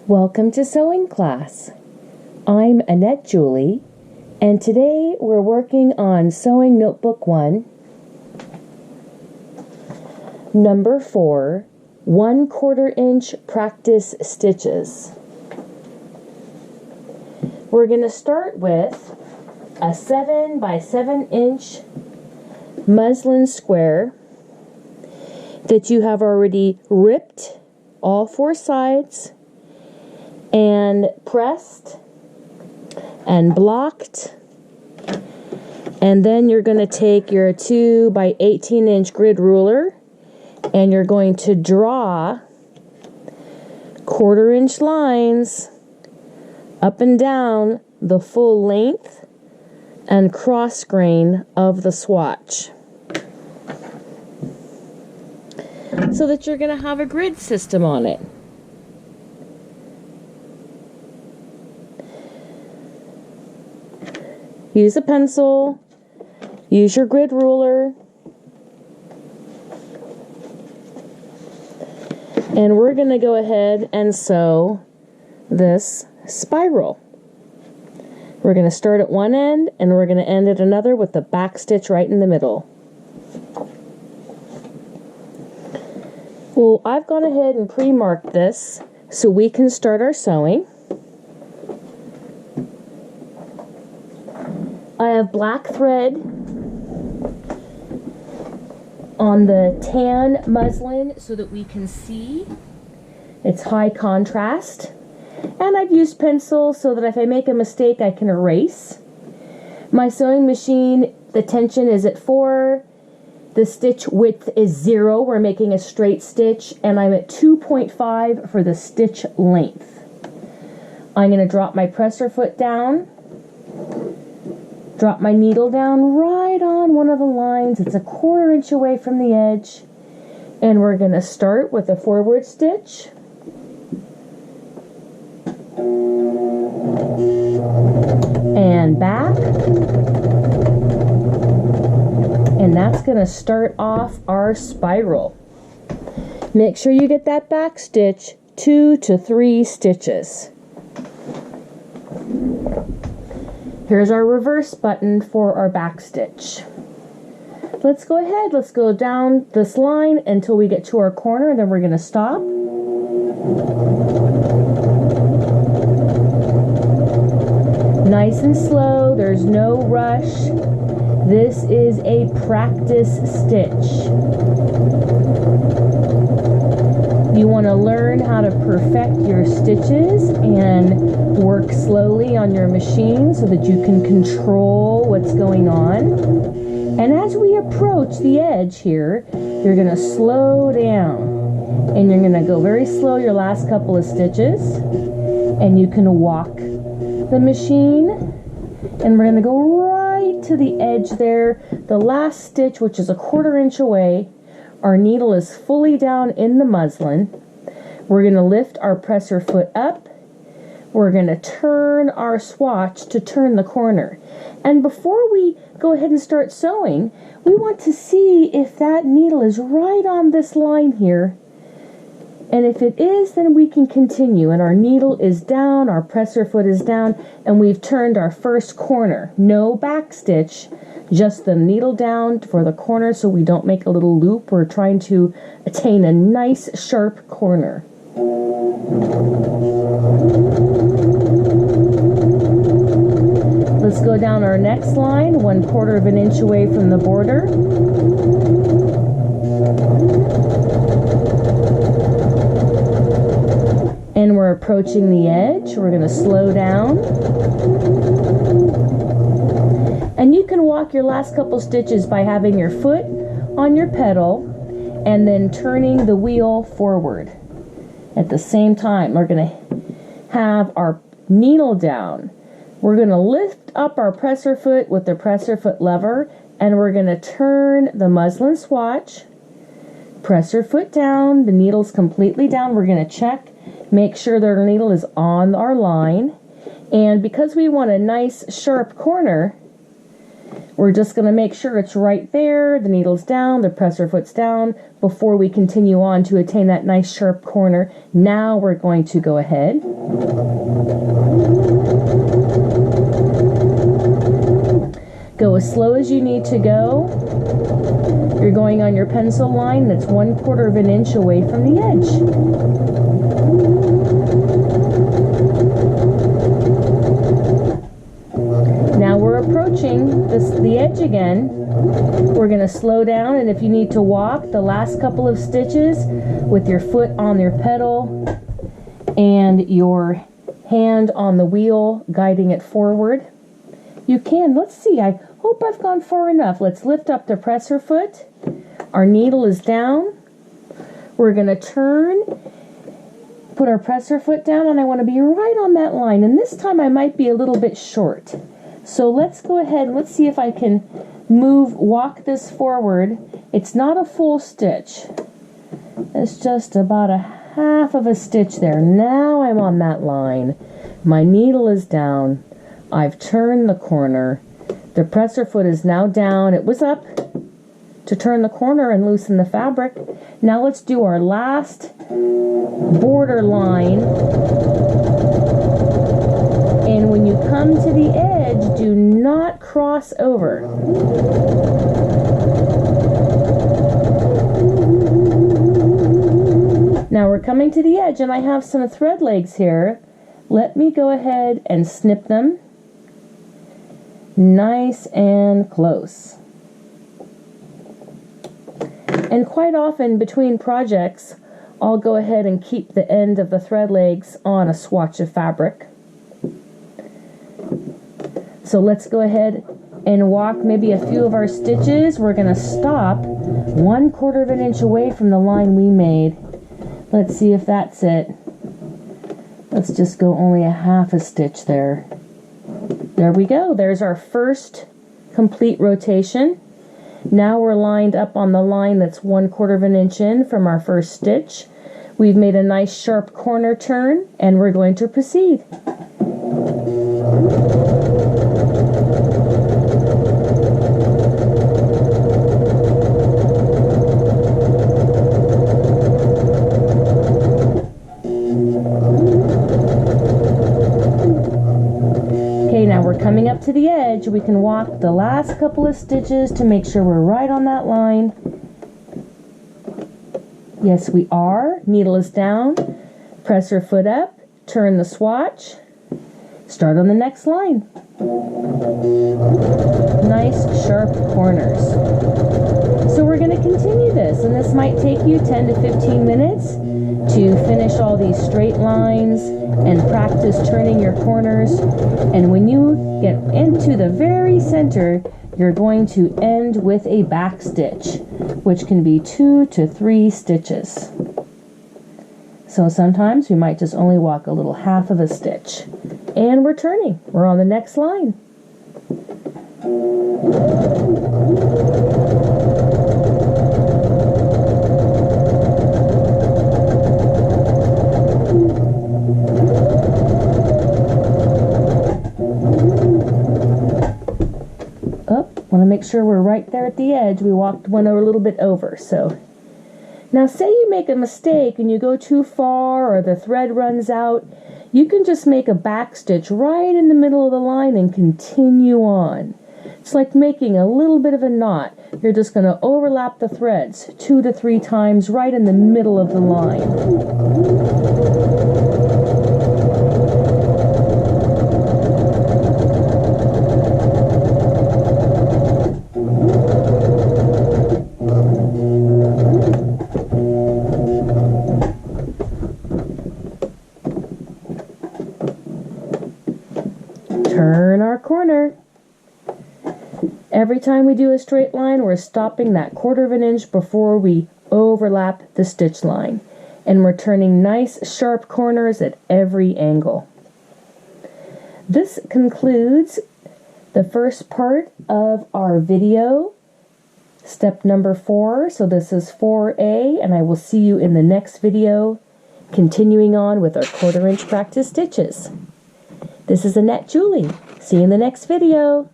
Welcome to sewing class. I'm Annette Julie, and today we're working on sewing notebook 1, number 4, 1/4 inch practice stitches. We're going to start with a 7 by 7 inch muslin square that you have already ripped all 4 sides and pressed and blocked, and then you're going to take your 2 by 18 inch grid ruler and you're going to draw 1/4 inch lines up and down the full length and cross grain of the swatch so that you're going to have a grid system on it. Use a pencil, use your grid ruler, and we're going to go ahead and sew this spiral. We're going to start at one end and we're going to end at another with the back stitch right in the middle. Well, I've gone ahead and pre-marked this so we can start our sewing. I have black thread on the tan muslin so that we can see. It's high contrast. And I've used pencil so that if I make a mistake I can erase. My sewing machine, the tension is at 4. The stitch width is 0. We're making a straight stitch, and I'm at 2.5 for the stitch length. I'm going to drop my presser foot down. Drop my needle down right on one of the lines. It's a 1/4 inch away from the edge. And we're going to start with a forward stitch. And back. And that's going to start off our spiral. Make sure you get that back stitch 2 to 3 stitches. Here's our reverse button for our back stitch. Let's go ahead, let's go down this line until we get to our corner, and then we're going to stop. Nice and slow, there's no rush. This is a practice stitch. You want to learn how to perfect your stitches and work slowly on your machine so that you can control what's going on. And as we approach the edge here, you're going to slow down. And you're going to go very slow your last couple of stitches. And you can walk the machine. And we're going to go right to the edge there. The last stitch, which is a 1/4 inch away. Our needle is fully down in the muslin. We're going to lift our presser foot up. We're going to turn our swatch to turn the corner. And before we go ahead and start sewing, we want to see if that needle is right on this line here. And if it is, then we can continue. And our needle is down, our presser foot is down, and we've turned our first corner. No back stitch, just the needle down for the corner so we don't make a little loop. We're trying to attain a nice sharp corner. Let's go down our next line, 1/4 inch away from the border. And we're approaching the edge. We're going to slow down. And you can walk your last couple stitches by having your foot on your pedal and then turning the wheel forward. At the same time, we're going to have our needle down. We're going to lift up our presser foot with the presser foot lever, and we're going to turn the muslin swatch. Presser foot down, the needle's completely down. We're going to check, make sure that our needle is on our line. And because we want a nice sharp corner, We're just going to make sure it's right there, the needle's down, the presser foot's down, before we continue on to attain that nice sharp corner. Now we're going to go ahead go as slow as you need to go. You're going on your pencil line that's 1/4 of an inch away from the edge. Now we're approaching the edge again. We're going to slow down, and if you need to walk the last couple of stitches with your foot on your pedal and your hand on the wheel guiding it forward, you can. Let's see, I hope I've gone far enough. Let's lift up the presser foot. Our needle is down. We're going to turn, put our presser foot down, and I want to be right on that line. And this time I might be a little bit short. So let's go ahead and let's see if I can walk this forward. It's not a full stitch. It's just about a half of a stitch there. Now I'm on that line. My needle is down. I've turned the corner. The presser foot is now down. It was up to turn the corner and loosen the fabric. Now let's do our last border line. And when you come to the edge, do not cross over. Now we're coming to the edge, and I have some thread legs here. Let me go ahead and snip them nice and close. And quite often between projects, I'll go ahead and keep the end of the thread legs on a swatch of fabric. So let's go ahead and walk maybe a few of our stitches. We're going to stop 1/4 of an inch away from the line we made. Let's see if that's it. Let's just go only a half a stitch there. There we go. There's our first complete rotation. Now we're lined up on the line that's 1/4 of an inch in from our first stitch. We've made a nice sharp corner turn, and we're going to proceed. Now we're coming up to the edge. We can walk the last couple of stitches to make sure we're right on that line. Yes, we are. Needle is down. Presser foot up. Turn the swatch. Start on the next line. Nice sharp corners. So we're going to continue this, and this might take you 10 to 15 minutes to finish all these straight lines and practice turning your corners. And when you get into the very center, you're going to end with a back stitch, which can be 2 to 3 stitches. So sometimes we might just only walk a little half of a stitch. And we're turning. We're on the next line. Want to make sure we're right there at the edge. We walked one a little bit over. So now say you make a mistake and you go too far or the thread runs out, you can just make a back stitch right in the middle of the line and continue on. It's like making a little bit of a knot. You're just going to overlap the threads 2 to 3 times right in the middle of the line. Turn our corner. Every time we do a straight line, we're stopping that 1/4 of an inch before we overlap the stitch line. And we're turning nice sharp corners at every angle. This concludes the first part of our video, step number 4. So this is 4A, and I will see you in the next video, continuing on with our 1/4 inch practice stitches. This is Annette Julie. See you in the next video.